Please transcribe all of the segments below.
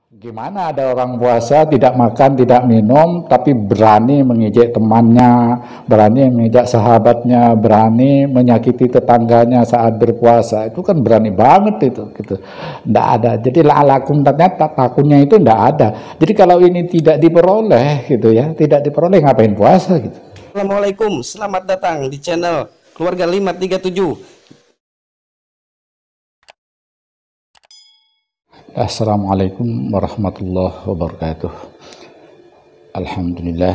Gimana ada orang puasa tidak makan, tidak minum, tapi berani mengejek temannya, berani mengejek sahabatnya, berani menyakiti tetangganya saat berpuasa. Itu kan berani banget itu, gitu. Nggak ada. Jadi la'alakum ternyata takutnya itu nggak ada. Jadi kalau ini tidak diperoleh, gitu ya, tidak diperoleh ngapain puasa, gitu. Assalamualaikum, selamat datang di channel Keluarga 537. Assalamualaikum warahmatullahi wabarakatuh. Alhamdulillah,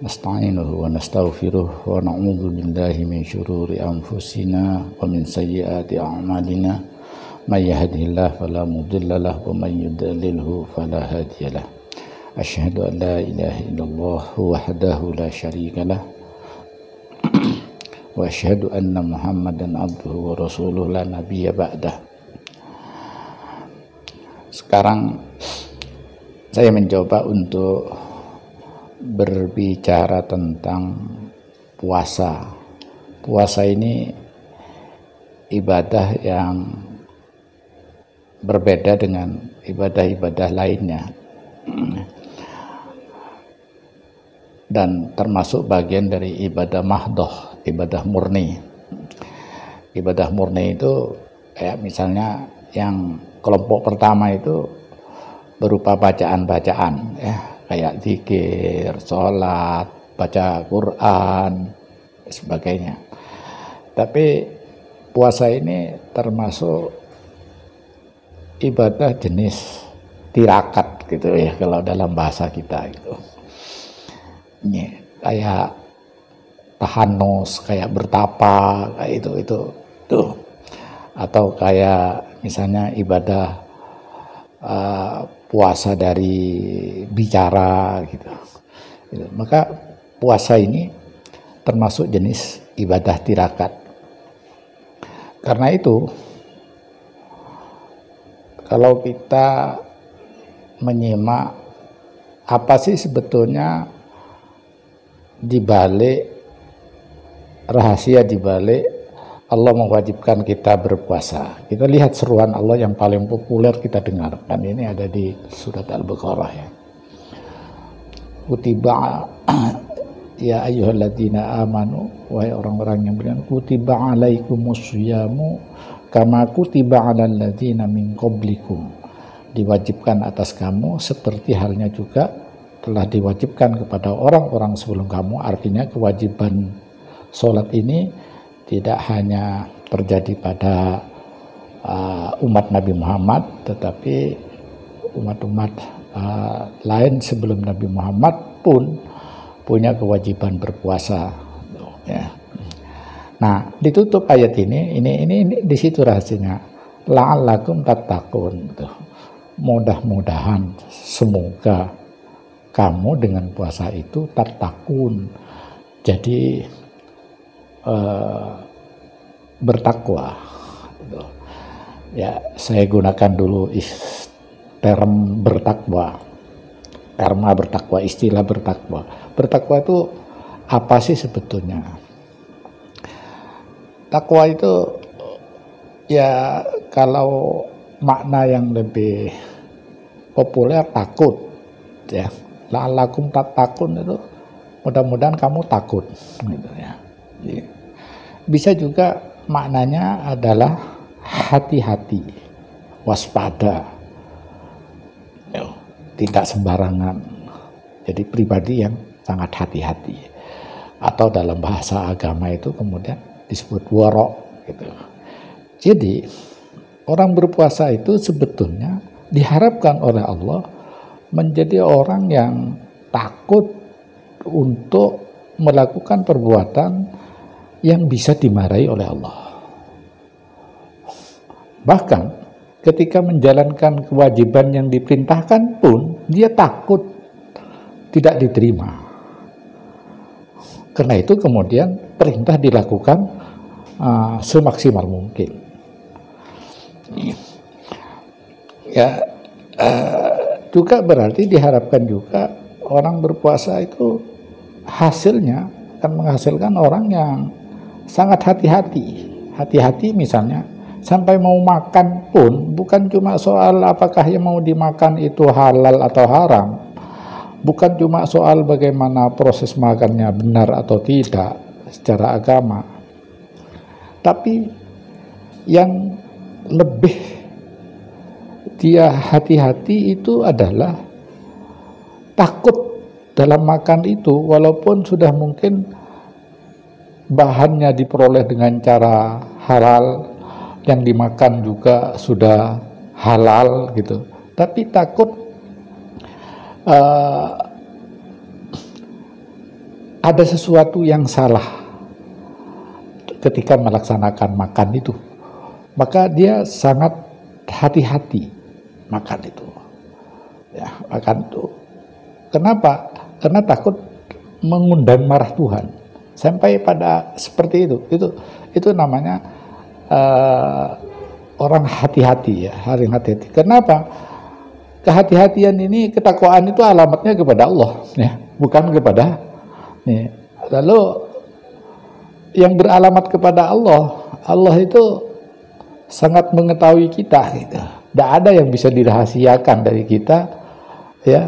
nasta'inuhu wa nastaghfiruh wa na'udzu billahi min syururi anfusina wa min sayyiati a'malina. May yahdihillahu fala mudilla lahu wa may yudlilhu fala hadiyalah. Asyhadu an la ilaha illallah wahdahu la syarika lah wa asyhadu anna Muhammadan abduhu wa rasuluhu la nabiyya ba'dah. Sekarang saya mencoba untuk berbicara tentang puasa. Puasa ini ibadah yang berbeda dengan ibadah-ibadah lainnya, dan termasuk bagian dari ibadah mahdoh, ibadah murni. Ibadah murni itu kayak misalnya yang kelompok pertama itu berupa bacaan-bacaan, ya, kayak zikir, sholat, baca Quran, sebagainya. Tapi puasa ini termasuk ibadah jenis tirakat, gitu ya, kalau dalam bahasa kita itu. Ini kayak tahanus, kayak bertapa, kayak itu tuh. Atau kayak misalnya ibadah puasa dari bicara, gitu. Maka puasa ini termasuk jenis ibadah tirakat. Karena itu kalau kita menyimak apa sih sebetulnya dibalik rahasia dibalik Allah mewajibkan kita berpuasa. Kita lihat seruan Allah yang paling populer kita dengar, dan ini ada di surat Al-Baqarah, ya. Kutiba ya ayyuhalladzina amanu, wahai orang-orang yang beriman, kutiba alaikumusyamu kama kutiba alal ladzina min qablikum. Diwajibkan atas kamu seperti halnya juga telah diwajibkan kepada orang-orang sebelum kamu. Artinya kewajiban sholat ini tidak hanya terjadi pada umat Nabi Muhammad, tetapi umat-umat lain sebelum Nabi Muhammad pun punya kewajiban berpuasa, ya. Nah, ditutup ayat ini di situ rahasianya, la'allakum tattaqun. Mudah-mudahan, semoga kamu dengan puasa itu tattaqun, jadi bertakwa. Ya, saya gunakan dulu term bertakwa, karma bertakwa, istilah bertakwa. Bertakwa itu apa sih sebetulnya? Takwa itu ya, kalau makna yang lebih populer takut, ya. La'allakum tattaqun itu mudah-mudahan kamu takut, gitu ya. Bisa juga maknanya adalah hati-hati, waspada, tidak sembarangan, jadi pribadi yang sangat hati-hati. Atau dalam bahasa agama itu kemudian disebut warok, gitu. Jadi orang berpuasa itu sebetulnya diharapkan oleh Allah menjadi orang yang takut untuk melakukan perbuatan yang bisa dimarahi oleh Allah. Bahkan ketika menjalankan kewajiban yang diperintahkan pun dia takut tidak diterima. Karena itu kemudian perintah dilakukan semaksimal mungkin. Ya, juga berarti diharapkan juga orang berpuasa itu hasilnya akan menghasilkan orang yang sangat hati-hati. Hati-hati misalnya sampai mau makan pun bukan cuma soal apakah yang mau dimakan itu halal atau haram, bukan cuma soal bagaimana proses makannya benar atau tidak secara agama, tapi yang lebih dia hati-hati itu adalah takut dalam makan itu, walaupun sudah mungkin bahannya diperoleh dengan cara halal, yang dimakan juga sudah halal gitu, tapi takut ada sesuatu yang salah ketika melaksanakan makan itu, maka dia sangat hati-hati makan itu, ya, makan itu. Kenapa? Karena takut mengundang marah Tuhan. Sampai pada seperti itu. Itu namanya orang hati-hati, ya, orang hati-hati. Kenapa? Kehati-hatian ini, ketakwaan itu alamatnya kepada Allah, ya, bukan kepada. Nih. Lalu yang beralamat kepada Allah, Allah itu sangat mengetahui kita, gitu. Tidak ada yang bisa dirahasiakan dari kita, ya.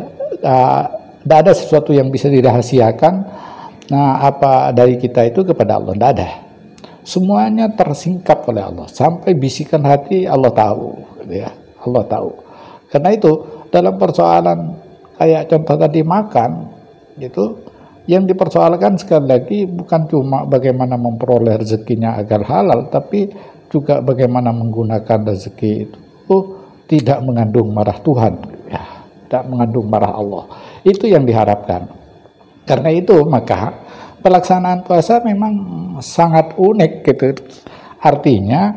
Tidak ada sesuatu yang bisa dirahasiakan. Nah, apa dari kita itu kepada Allah, tidak ada. Semuanya tersingkap oleh Allah, sampai bisikan hati Allah tahu, gitu ya. Allah tahu. Karena itu dalam persoalan kayak contoh tadi makan, gitu, yang dipersoalkan sekali lagi bukan cuma bagaimana memperoleh rezekinya agar halal, tapi juga bagaimana menggunakan rezeki itu tidak mengandung marah Tuhan, ya, tidak mengandung marah Allah. Itu yang diharapkan. Karena itu maka pelaksanaan puasa memang sangat unik, gitu. Artinya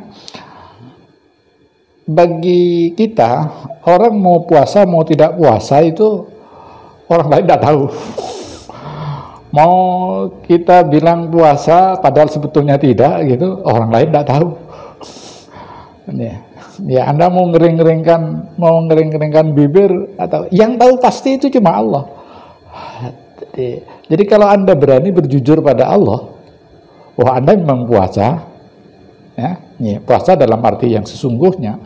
bagi kita, orang mau puasa mau tidak puasa itu orang lain tidak tahu. Mau kita bilang puasa padahal sebetulnya tidak, gitu, orang lain tidak tahu. Ya, Anda mau ngering-ngeringkan bibir, atau yang tahu pasti itu cuma Allah. Jadi kalau Anda berani berjujur pada Allah, wah Anda memang puasa, ya, puasa dalam arti yang sesungguhnya,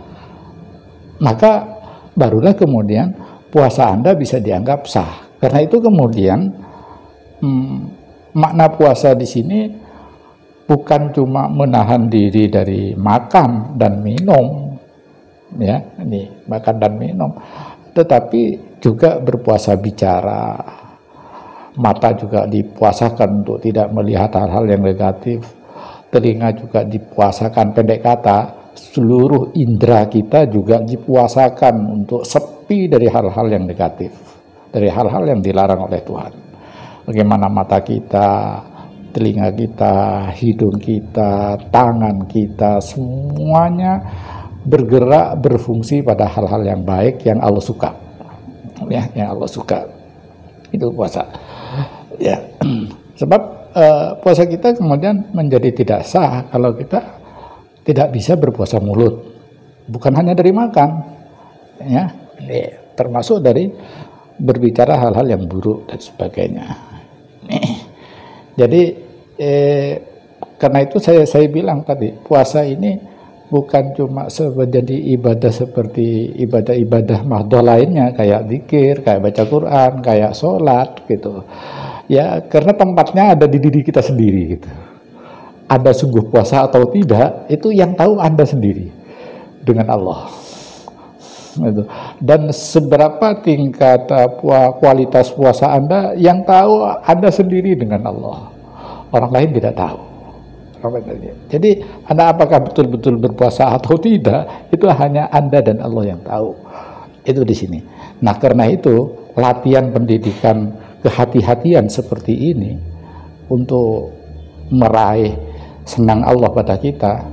maka barulah kemudian puasa Anda bisa dianggap sah. Karena itu kemudian makna puasa di sini bukan cuma menahan diri dari makan dan minum, ya, ini makan dan minum, tetapi juga berpuasa bicara. Mata juga dipuasakan untuk tidak melihat hal-hal yang negatif, telinga juga dipuasakan, pendek kata, seluruh indera kita juga dipuasakan untuk sepi dari hal-hal yang negatif, dari hal-hal yang dilarang oleh Tuhan. Bagaimana mata kita, telinga kita, hidung kita, tangan kita, semuanya bergerak, berfungsi pada hal-hal yang baik yang Allah suka, ya, yang Allah suka. Itu puasa, ya. Sebab puasa kita kemudian menjadi tidak sah kalau kita tidak bisa berpuasa mulut, bukan hanya dari makan, ya, termasuk dari berbicara hal-hal yang buruk dan sebagainya. Jadi karena itu saya bilang tadi, puasa ini bukan cuma menjadi ibadah seperti ibadah-ibadah mahdoh lainnya, kayak zikir, kayak baca Quran, kayak sholat, gitu. Ya, karena tempatnya ada di diri kita sendiri, gitu. Anda sungguh puasa atau tidak, itu yang tahu Anda sendiri dengan Allah. Gitu. Dan seberapa tingkat kualitas puasa Anda, yang tahu Anda sendiri dengan Allah. Orang lain tidak tahu. Jadi Anda apakah betul-betul berpuasa atau tidak, itu hanya Anda dan Allah yang tahu. Itu di sini. Nah, karena itu latihan pendidikan kehati-hatian seperti ini untuk meraih senang Allah pada kita,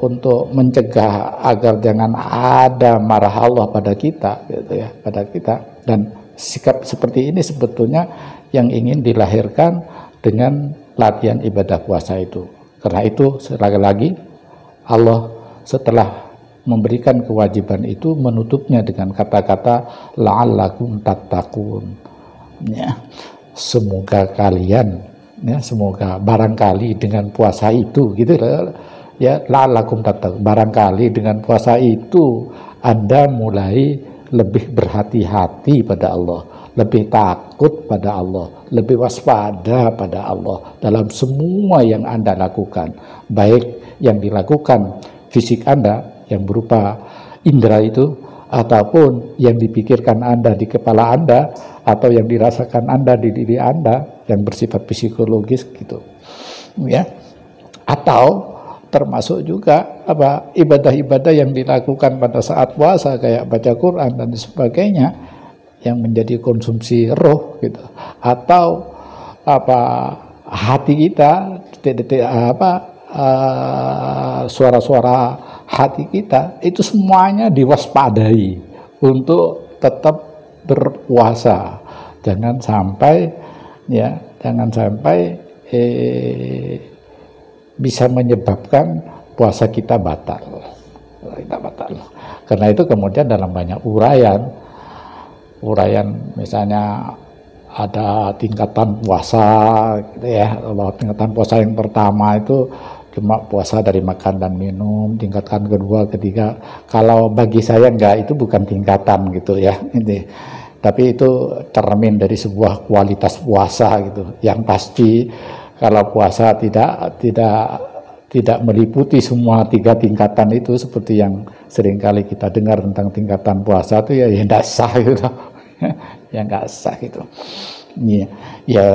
untuk mencegah agar jangan ada marah Allah pada kita, gitu ya, pada kita. Dan sikap seperti ini sebetulnya yang ingin dilahirkan dengan latihan ibadah puasa itu. Karena itu sekali lagi Allah setelah memberikan kewajiban itu menutupnya dengan kata-kata la'allakum tattaqun. Ya, semoga kalian, ya, semoga barangkali dengan puasa itu, gitu Ya, la'allakum tattaqun. Barangkali dengan puasa itu Anda mulai lebih berhati-hati pada Allah, lebih takut pada Allah, lebih waspada pada Allah dalam semua yang Anda lakukan, baik yang dilakukan fisik Anda yang berupa indera itu, ataupun yang dipikirkan Anda di kepala Anda, atau yang dirasakan Anda di diri Anda yang bersifat psikologis gitu, ya. Atau termasuk juga ibadah-ibadah yang dilakukan pada saat puasa kayak baca Quran dan sebagainya yang menjadi konsumsi roh gitu, atau hati kita, suara-suara hati kita itu semuanya diwaspadai untuk tetap berpuasa. Jangan sampai bisa menyebabkan puasa kita batal. Karena itu kemudian dalam banyak uraian misalnya ada tingkatan puasa gitu ya. Tingkatan puasa yang pertama itu cuma puasa dari makan dan minum, tingkatan kedua, ketiga. Kalau bagi saya enggak, itu bukan tingkatan gitu ya. Tapi itu cermin dari sebuah kualitas puasa gitu. Yang pasti kalau puasa tidak meliputi semua 3 tingkatan itu, seperti yang seringkali kita dengar tentang tingkatan puasa itu, ya tidak sah gitu. Ya nggak sah gitu. Ya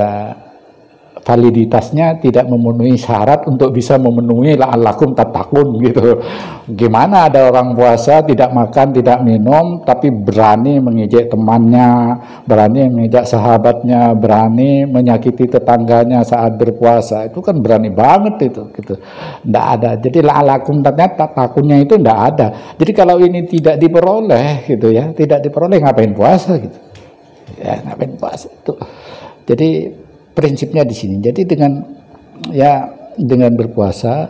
validitasnya tidak memenuhi syarat untuk bisa memenuhi la'allakum tattaqun gitu. Gimana ada orang puasa tidak makan, tidak minum, tapi berani mengejek temannya, berani mengejek sahabatnya, berani menyakiti tetangganya saat berpuasa. Itu kan berani banget itu gitu. Enggak ada. Jadi la'allakum tattaqunnya itu enggak ada. Jadi kalau ini tidak diperoleh gitu ya, tidak diperoleh, ngapain puasa gitu. Ya, ngapain puasa itu. Jadi prinsipnya di sini. Jadi dengan berpuasa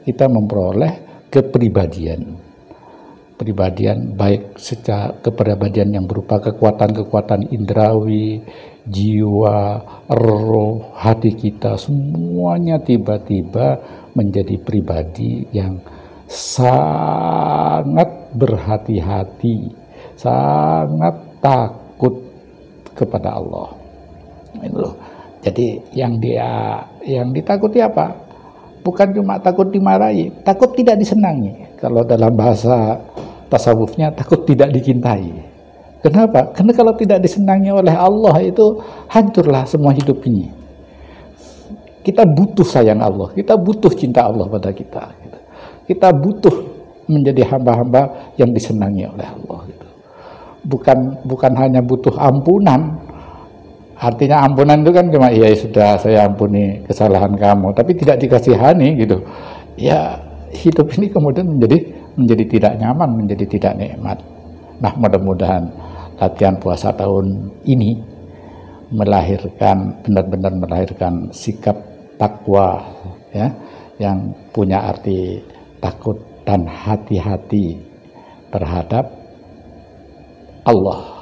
kita memperoleh kepribadian baik secara kepribadian yang berupa kekuatan indrawi, jiwa, roh, hati kita, semuanya tiba-tiba menjadi pribadi yang sangat berhati-hati, sangat takut kepada Allah. Itu. Jadi yang ditakuti apa? Bukan cuma takut dimarahi, takut tidak disenangi. Kalau dalam bahasa tasawufnya, takut tidak dicintai. Kenapa? Karena kalau tidak disenangi oleh Allah itu hancurlah semua hidup ini. Kita butuh sayang Allah, kita butuh cinta Allah pada kita. Kita butuh menjadi hamba-hamba yang disenangi oleh Allah. Bukan hanya butuh ampunan. Artinya ampunan itu kan cuma ya sudah saya ampuni kesalahan kamu, tapi tidak dikasihani gitu. Ya hidup ini kemudian menjadi tidak nyaman, menjadi tidak nikmat. Nah, mudah-mudahan latihan puasa tahun ini benar-benar melahirkan sikap takwa ya, yang punya arti takut dan hati-hati terhadap Allah.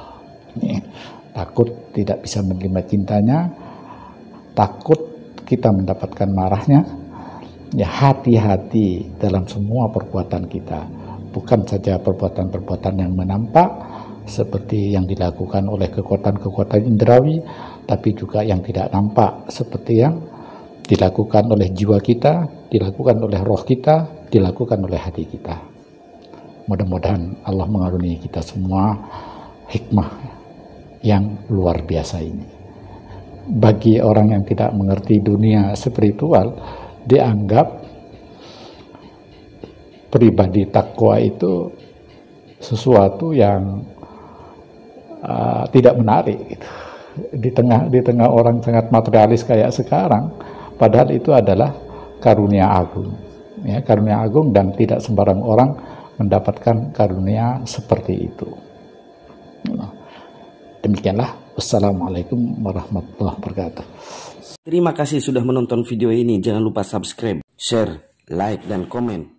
Takut tidak bisa menerima cintanya, takut kita mendapatkan marahnya. Ya, hati-hati dalam semua perbuatan kita, bukan saja perbuatan-perbuatan yang menampak seperti yang dilakukan oleh kekuatan-kekuatan indrawi, tapi juga yang tidak nampak seperti yang dilakukan oleh jiwa kita, dilakukan oleh roh kita, dilakukan oleh hati kita. Mudah-mudahan Allah mengaruniai kita semua hikmah yang luar biasa ini. Bagi orang yang tidak mengerti dunia spiritual, dianggap pribadi takwa itu sesuatu yang tidak menarik gitu. Di tengah orang sangat materialis kayak sekarang, padahal itu adalah karunia agung. Ya, karunia agung, dan tidak sembarang orang mendapatkan karunia seperti itu. Demikianlah. Wassalamualaikum warahmatullahi wabarakatuh. Terima kasih sudah menonton video ini. Jangan lupa subscribe, share, like, dan komen.